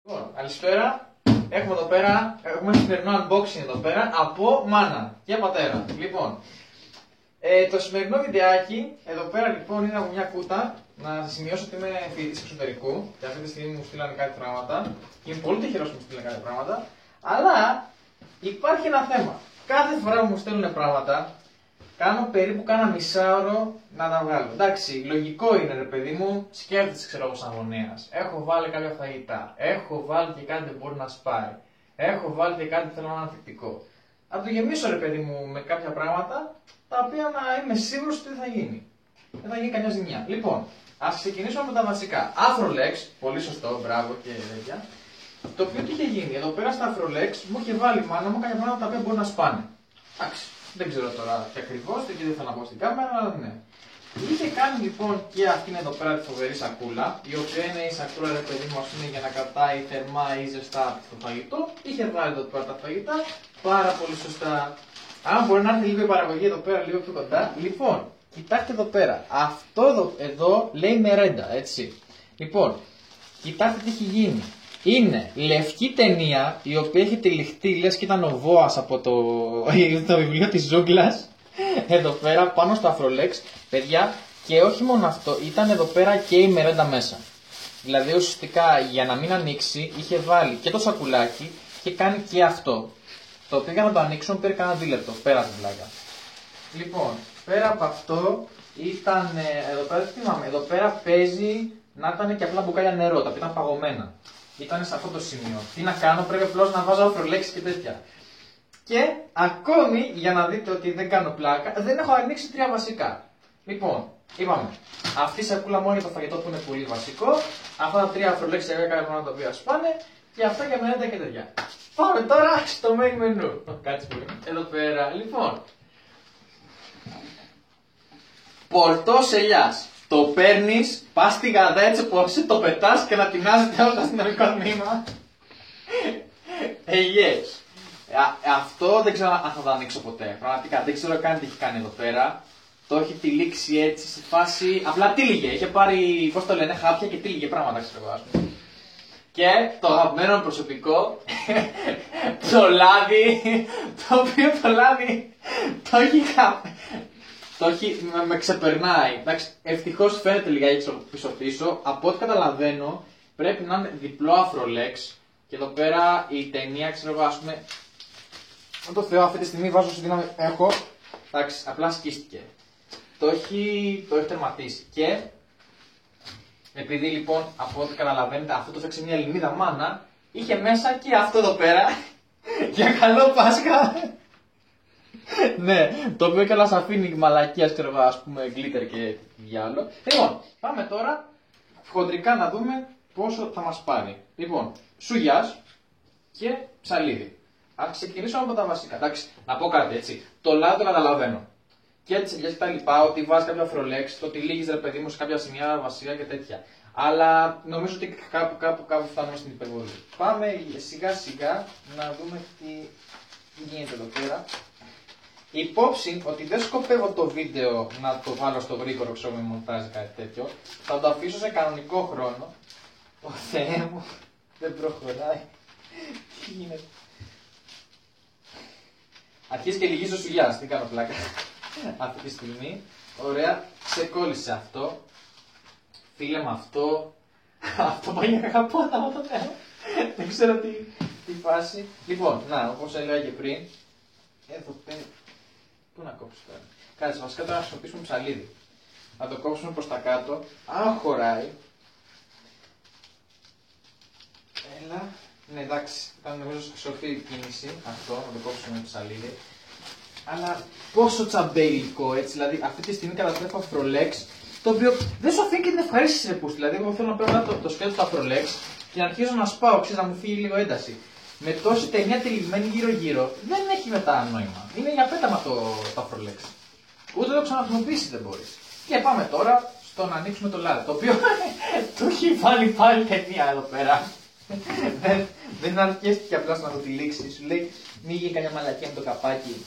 Λοιπόν, καλησπέρα. Έχουμε σημερινό unboxing εδώ πέρα από μάνα και πατέρα. Λοιπόν, το σημερινό βιντεάκι εδώ πέρα λοιπόν είναι από μια κούτα. Να σας σημειώσω ότι είμαι φοιτητής εξωτερικού και αυτή τη στιγμή μου στείλανε κάτι πράγματα και είμαι πολύ τυχερός που μου στείλανε κάτι πράγματα. Αλλά υπάρχει ένα θέμα. Κάθε φορά που μου στέλνουν πράγματα, κάνω περίπου κάνα μισάωρο να τα βγάλω. Εντάξει, λογικό είναι ρε παιδί μου, σκέφτεσαι ξέρω εγώ σαν γονέας. Έχω βάλει κάποια φαγητά, έχω βάλει και κάτι που μπορεί να σπάει, έχω βάλει και κάτι που θέλω να είναι ανθεκτικό. Να το γεμίσω ρε παιδί μου με κάποια πράγματα, τα οποία να είμαι σίγουρος ότι δεν θα γίνει. Δεν θα γίνει καμιά ζημιά. Λοιπόν, ας ξεκινήσουμε με τα βασικά. Afrolex, πολύ σωστό, μπράβο και τέτοια. Το οποίο τι είχε γίνει, εδώ πέρα στα Afrolex μου είχε βάλει η μάνα μου κάποια πράγματα τα οποία μπορεί να σπάνε. Εντάξει. Δεν ξέρω τώρα τι ακριβώς, και δεν θέλω να πω στην κάμερα, αλλά ναι. Είχε κάνει λοιπόν και αυτήν εδώ πέρα τη φοβερή σακούλα, η οποία είναι η σακούλα ρε παιδί μου, ας πούμε, για να κρατάει θερμά ή ζεστά το φαγητό. Είχε βάλει εδώ πέρα τα φαγητά, πάρα πολύ σωστά. Αν μπορεί να έρθει λίγο η παραγωγή εδώ πέρα, λίγο πιο κοντά. Λοιπόν, κοιτάξτε εδώ πέρα. Αυτό εδώ λέει μερέντα, έτσι. Λοιπόν, κοιτάξτε τι έχει γίνει. Είναι λευκή ταινία η οποία έχει τυλιχτεί λες και ήταν ο Βόας από το βιβλίο της ζούγκλας εδώ πέρα πάνω στο Afrolex, παιδιά, και όχι μόνο αυτό, ήταν εδώ πέρα και η μερέντα μέσα. Δηλαδή ουσιαστικά για να μην ανοίξει είχε βάλει και το σακουλάκι και κάνει και αυτό. Το οποίο για να το ανοίξουν πήρε κανένα δίλεπτο, πέρα την πλάκα. Λοιπόν, πέρα από αυτό ήταν εδώ πέρα, τι θυμάμαι, εδώ πέρα παίζει να ήταν και απλά μπουκάλια νερό, τα οποία ήταν παγωμένα. Ήταν σε αυτό το σημείο. Τι να κάνω, πρέπει απλώς να βάζω Afrolex και τέτοια. Και ακόμη, για να δείτε ότι δεν κάνω πλάκα, δεν έχω ανοίξει τρία βασικά. Λοιπόν, είπαμε, αυτή η σακούλα μόνο για το φαγητό που είναι πολύ βασικό, αυτά τα τρία Afrolex για κάποια πράγματα τα οποία σπάνε, και αυτά για μερέντα και τέτοια. Πάμε τώρα στο main menu. Κάτσε πολύ. Εδώ πέρα, λοιπόν. Πορτός ελιάς. Το παίρνεις, πας στη γαδά έτσι όπως το πετάς και να τεινάζεται όλο το αστυνομικό τμήμα. Yes. Αυτό δεν ξέρω αν θα το ανοίξω ποτέ. Πραγματικά δεν ξέρω καν τι έχει κάνει εδώ πέρα. Το έχει τυλίξει έτσι σε φάση. Απλά τύλιγε. Είχε πάρει, πώς το λένε, χάπια και τύλιγε πράγματα, ξέρω εγώ, ας πούμε. Και το αγαπημένο προσωπικό, το λάδι, το οποίο το λάδι το έχει με ξεπερνάει. Εντάξει, ευτυχώς φαίνεται λιγάκι πίσω. Από ό,τι καταλαβαίνω πρέπει να είναι διπλό Afrolex. Και εδώ πέρα η ταινία, ξέρω εγώ, ας πούμε. Με το Θεό, αυτή τη στιγμή βάζω όσο δύναμη έχω. Εντάξει, απλά σκίστηκε. Το έχει τερματίσει. Και επειδή λοιπόν από ό,τι καταλαβαίνετε αυτό το έφτιαξε μια Ελληνίδα μάνα, είχε μέσα και αυτό εδώ πέρα. Για καλό Πάσχα. Ναι, το οποίο και να αφήνει μαλακία, ας πούμε, γκλίτερ και διάλογο. Λοιπόν, πάμε τώρα χοντρικά να δούμε πόσο θα μας πάρει. Λοιπόν, σουγιάς και ψαλίδι. Ας ξεκινήσουμε από τα βασικά. Εντάξει, να πω κάτι έτσι. Το λάδι το καταλαβαίνω. Και έτσι και τα λοιπά, ότι βάζει κάποιο Afrolex, το ότι λύγεις ρε παιδί μου σε κάποια σημεία βασικά και τέτοια. Αλλά νομίζω ότι κάπου φτάνουμε στην υπερβολή. Πάμε σιγά σιγά να δούμε τι γίνεται εδώ πέρα. Υπόψη ότι δεν σκοπεύω το βίντεο να το βάλω στο γρήγορο, ξέρω με μοντάζ κάτι τέτοιο. Θα το αφήσω σε κανονικό χρόνο. Ο Θεέ μου, δεν προχωράει. Τι γίνεται. Αρχίζει και λυγίζει ο σουλιάς, τι κάνω πλάκα. Αυτή τη στιγμή. Ωραία, ξεκόλλησε αυτό. Φίλε με αυτό. Αυτό πάει για κακαπότα από το Θεό. Δεν ξέρω τι φάση. Λοιπόν, να, όπως έλεγα και πριν. Εδώ πέρα. Πού να κόψω τώρα. Κάτσε, βασικά τώρα να χρησιμοποιήσουμε ψαλίδι. Να το κόψουμε προς τα κάτω. Αν χωράει. Έλα. Ναι, εντάξει. Ήταν νομίζω σοφή κίνηση αυτό, να το κόψουμε με ψαλίδι. Αλλά πόσο τσαμπέλικο έτσι. Δηλαδή αυτή τη στιγμή καταστρέφω Afrolex. Το οποίο δεν σου αφήνει και την ευχαρίστηση ρε πούστη. Δηλαδή, εγώ θέλω να παίρνω το σκέτο του Afrolex και να αρχίζω να σπάω, ξέρεις, να μου φύγει λίγο ένταση. Με τόση ταινία τυλιγμένη γύρω-γύρω, δεν έχει μετά νόημα. Είναι για πέταμα το Afrolex. Ούτε το ξαναχρησιμοποιήσει δεν μπορεί. Και πάμε τώρα στο να ανοίξουμε το λάδι. Το οποίο το έχει βάλει πάλι ταινία εδώ πέρα. Δεν αρκέστηκε απλά να το τυλίξει. Σου λέει, μην γίνει καμιά μαλακία με το καπάκι.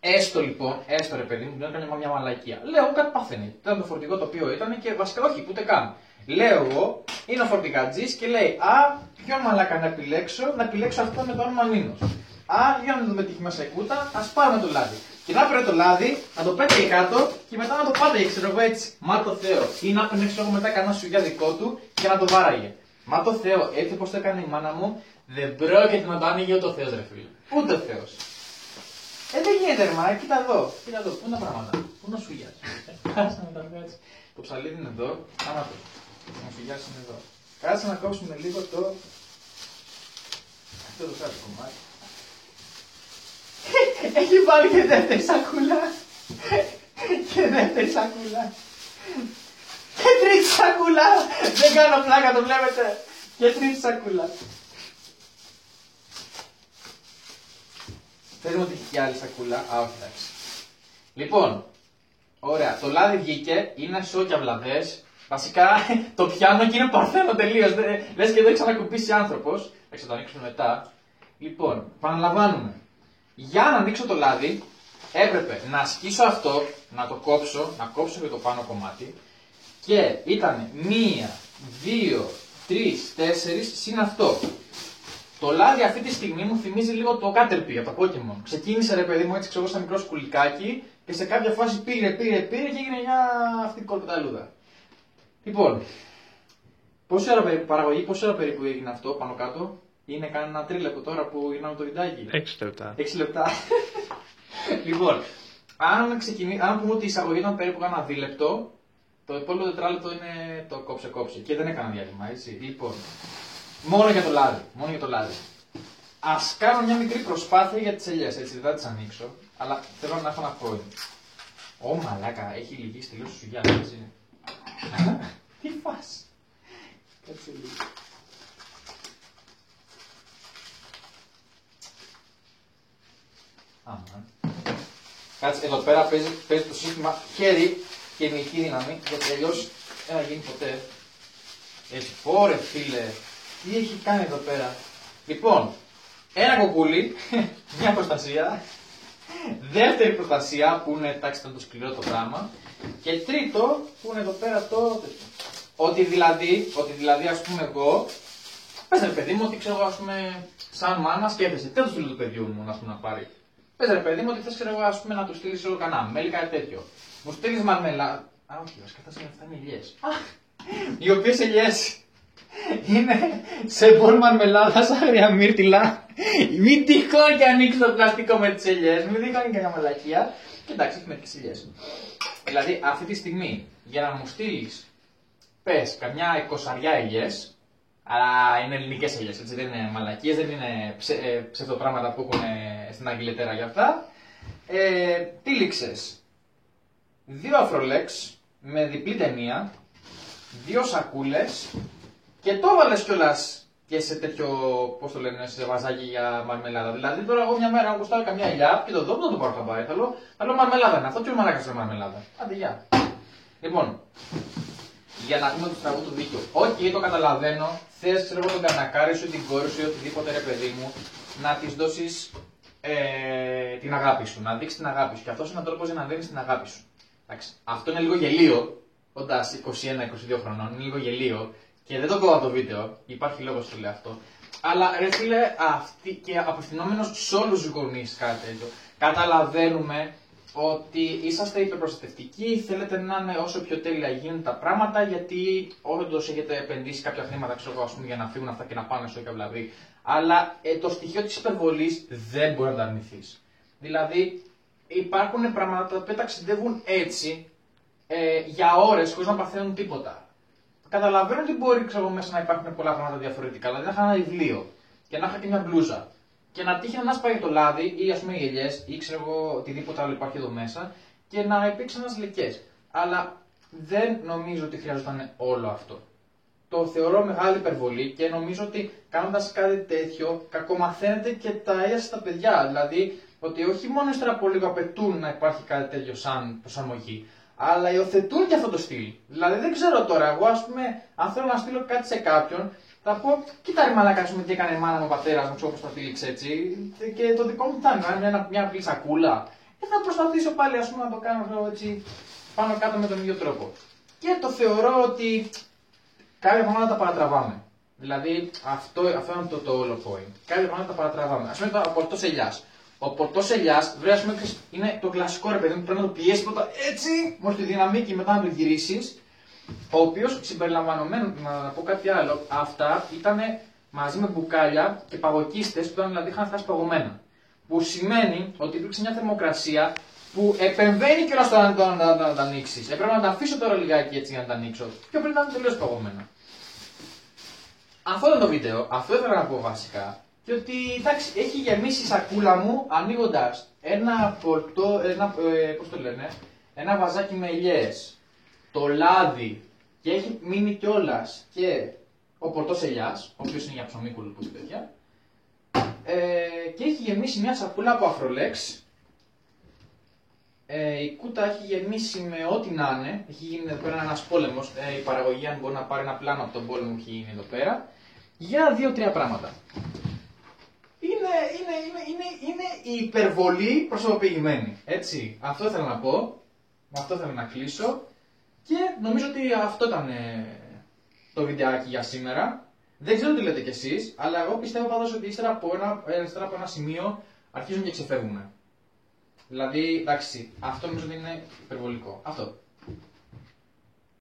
Έστω λοιπόν, έστω ρε παιδί μου, δεν έκανε μια μαλακία. Λέω κάτι πάθαινε. Ήταν το φορτηγό το οποίο ήταν και βασικά όχι, ούτε καν. Λέω εγώ, είναι ο φορτηγατζής και λέει α, ποιον μαλάκα να επιλέξω αυτό με το όνομα Νίνος. Α, για να το πετύχει μέσα η κούτα, ας πάρουμε το λάδι. Και να παίρνει το λάδι, να το πέτει κάτω και μετά να το πάταγε, ξέρω εγώ έτσι. Μα το Θεό. Ή να παίρνει ξέρω μετά κανένα σουγιά δικό του και να το βάραγε. Μα το Θεό, έτσι όπως το έκανε η μάνα μου, δεν πρόκειται να το άνοιγε ούτε ο Θεός ρε φίλε. Ούτε ο Θεός. Δεν γίνεται ρε μα, κοίτα εδώ, πού είναι τα πράγματα, πού είναι ο σουγιάς. Κάτσε να τα βγάλεις. Το ψαλίδι είναι εδώ, άμα το. Ο σουγιάς είναι εδώ. Κάτσε να κόψουμε λίγο το. Αυτό το κάτω κομμάτι. Έχει βάλει και δεύτερη σακούλα. Και δεύτερη σακούλα. Και τρίτη σακούλα. Δεν κάνω πλάκα, το βλέπετε. Και τρίτη σακούλα. Θέλουμε ότι έχει και άλλη σακούλα. Α, όχι, εντάξει. Λοιπόν, ωραία. Το λάδι βγήκε, είναι σόκια βλαβές. Βασικά το πιάνω και είναι παρθένο τελείως. Λες και εδώ έχει ξανακουμπήσει άνθρωπος. Θα το ανοίξουμε μετά. Λοιπόν, επαναλαμβάνουμε. Για να ανοίξω το λάδι, έπρεπε να σκίσω αυτό, να το κόψω, να κόψω και το πάνω κομμάτι. Και ήταν 1, 2, 3, 4 συν αυτό. Το λάδι αυτή τη στιγμή μου θυμίζει λίγο το Caterpie από το Pokemon. Ξεκίνησε ρε παιδί μου έτσι ξέρω σαν μικρό σκουλικάκι και σε κάποια φάση πήρε και έγινε μια αυτή η κορπεταλούδα. Λοιπόν, πόση ώρα παραγωγή, πόση ώρα περίπου έγινε αυτό πάνω κάτω? Είναι κανένα τρίλεπτο τώρα που γυρνάμε το βιντεάκι. 6 λεπτά. 6 λεπτά. Λοιπόν, αν πούμε ότι η εισαγωγή ήταν περίπου ένα δίλεπτο, το υπόλοιπο τετράλεπτο είναι το κόψε. Και δεν έκανα διάλειμμα, έτσι. Λοιπόν, μόνο για το λάδι. Ας κάνω μια μικρή προσπάθεια για τις ελιές, έτσι. Δεν θα τις ανοίξω, αλλά θέλω να έχω ένα πρώην. Ω μαλάκα, έχει λυγίσει τελείως η σουγιά, έτσι. Τι φάση. Κάτσε λίγο. Αμάν. Κάτσε, εδώ πέρα παίζει το σύστημα χέρι και μυϊκή δύναμη, γιατί αλλιώς δεν θα γίνει ποτέ. Έτσι, πόρε φίλε, τι έχει κάνει εδώ πέρα. Λοιπόν, ένα κοκκούλι, μια προστασία, δεύτερη προστασία που είναι, εντάξει ήταν το σκληρό το πράγμα, και τρίτο που είναι εδώ πέρα το τέτοιο. Ότι δηλαδή ας πούμε εγώ, πες ρε παιδί μου ότι ξέρω εγώ ας πούμε σαν μάνα σκέφτεσαι, τι θα του στείλω το παιδιού μου να πάρει. Πες ρε παιδί μου ότι θες ξέρω εγώ ας πούμε να του στείλεις όλο κανένα μέλι κάτι τέτοιο. Μου στείλεις μαρμελάδα, α όχι βασικά αυτά είναι ελιές. Οι οποίες ελιές είναι σε μπολ μαρμελάδας άγρια μύρτιλα. Μην τυχόν και ανοίξει το πλαστικό με τις ελιές, μην τυχόν και μια μαλακία. Και εντάξει, έχει μερικές ελιές. Δηλαδή αυτή τη στιγμή για να μου στείλεις πες καμιά 20 ελιές, αλλά είναι ελληνικές ελιές, έτσι δεν είναι μαλακίες, δεν είναι ψευτοπράγματα που έχουν στην Αγγιλετέρα για αυτά. Τύλιξες 2 αφρολέξ με διπλή ταινία, 2 σακούλες και το έβαλες κιόλας και σε τέτοιο, πώς το λένε, σε βαζάκι για μαρμελάδα. Δηλαδή τώρα εγώ μια μέρα μου κουστάρω καμιά ελιά και το δω, δεν το πάρω χαμπάρι, θέλω μαρμελάδα είναι αυτό, ποιος μαλάκας είναι μαρμελάδα. Άντε γεια. Λοιπόν, για να πούμε το στραβού του δίκαιο. Όχι, το καταλαβαίνω, θες ξέρω εγώ τον κανακάρι σου, την κόρη σου ή οτιδήποτε ρε παιδί μου, να της δώσεις την αγάπη σου, να δείξεις την αγάπη σου. Και αυτός είναι ο τρόπος για να δείξεις την αγάπη σου. Εντάξει. Αυτό είναι λίγο γελίο, όντας 21-22 χρονών, είναι λίγο γελίο και δεν το κόβω από το βίντεο, υπάρχει λόγος που λέω αυτό. Αλλά ρε φίλε, και απευθυνόμενος σε όλους τους γονείς κάτι τέτοιο, καταλαβαίνουμε ότι είσαστε υπερπροστατευτικοί, θέλετε να είναι όσο πιο τέλεια γίνουν τα πράγματα, γιατί όντως έχετε επενδύσει κάποια χρήματα ξέρω, ας πούμε, για να φύγουν αυτά και να πάνε στο βλαβή. Αλλά το στοιχείο της υπερβολής δεν μπορεί να το αρνηθείς. Δηλαδή, υπάρχουν πράγματα τα οποία ταξιδεύουν έτσι για ώρες χωρίς να παθαίνουν τίποτα. Καταλαβαίνω ότι μπορεί ξέρω, μέσα να υπάρχουν πολλά πράγματα διαφορετικά. Δηλαδή, να είχα ένα βιβλίο και να είχα και μια μπλούζα. Και να τύχει να σπάει το λάδι ή ας πούμε οι ελιές ή ξέρω εγώ οτιδήποτε άλλο υπάρχει εδώ μέσα και να υπήρξαν ένας λεκές. Αλλά δεν νομίζω ότι χρειαζόταν όλο αυτό. Το θεωρώ μεγάλη υπερβολή και νομίζω ότι κάνοντας κάτι τέτοιο κακομαθαίνετε και τα ίδια στα παιδιά. Δηλαδή ότι όχι μόνο ύστερα από λίγο απαιτούν να υπάρχει κάτι τέτοιο σαν προσαρμογή, αλλά υιοθετούν και αυτό το στυλ. Δηλαδή δεν ξέρω τώρα, εγώ ας πούμε, αν θέλω να στείλω κάτι σε κάποιον, θα πω, κοίτα ρε μαλάκα, τι έκανε η μάνα μου, ο πατέρας μου, ξέρω πώς το τύλιξε έτσι. Και το δικό μου θα είναι μια απλή σακούλα. και θα προσπαθήσω πάλι ας πούμε, να το κάνω έτσι πάνω κάτω με τον ίδιο τρόπο. Και το θεωρώ ότι κάποια πράγματα τα παρατραβάμε. Δηλαδή αυτό είναι το όλο point. Κάποια πράγματα τα παρατραβάμε. Ας πούμε ο πορτός ελιάς. Ο πορτός ελιάς, βέβαια, είναι το κλασικό ρε παιδί μου, πρέπει να το πιέσει πρώτα έτσι, μόλις τη δυναμική και μετά να το γυρίσεις. Ο οποίος συμπεριλαμβανομένο, να πω κάτι άλλο, αυτά ήταν μαζί με μπουκάλια και παγωκίστες που δηλαδή είχαν φτάσει παγωμένα. Που σημαίνει ότι υπήρξε μια θερμοκρασία που επεμβαίνει και να τα ανοίξεις. Έπρεπε να τα αφήσω τώρα λιγάκι έτσι για να τα ανοίξω. Και πριν ήταν τελείως παγωμένα. Αυτό ήταν το βίντεο, αυτό ήθελα να πω βασικά. Και ότι εντάξει, έχει γεμίσει η σακούλα μου ανοίγοντας ένα πορτό, πώς το λένε, ένα βαζάκι με ελιές, το λάδι και έχει μείνει κιόλας και ο πορτός ελιάς, ο οποίος είναι για ψωμί κουλουπού και τέτοια. Και έχει γεμίσει μια σακούλα από Αφρολέξ. Η κούτα έχει γεμίσει με ό,τι να είναι. Έχει γίνει εδώ πέρα ένας πόλεμος. Η παραγωγή, αν μπορεί να πάρει ένα πλάνο από τον πόλεμο, έχει γίνει εδώ πέρα. Για 2-3 πράγματα. Είναι η υπερβολή προσωποποιημένη. Έτσι. Αυτό ήθελα να πω. Με αυτό ήθελα να κλείσω. Και νομίζω ότι αυτό ήταν το βιντεάκι για σήμερα. Δεν ξέρω τι λέτε κι εσείς, αλλά εγώ πιστεύω πάντως ότι ύστερα από ένα σημείο αρχίζουμε και ξεφεύγουμε. Δηλαδή, εντάξει, αυτό νομίζω ότι είναι υπερβολικό. Αυτό.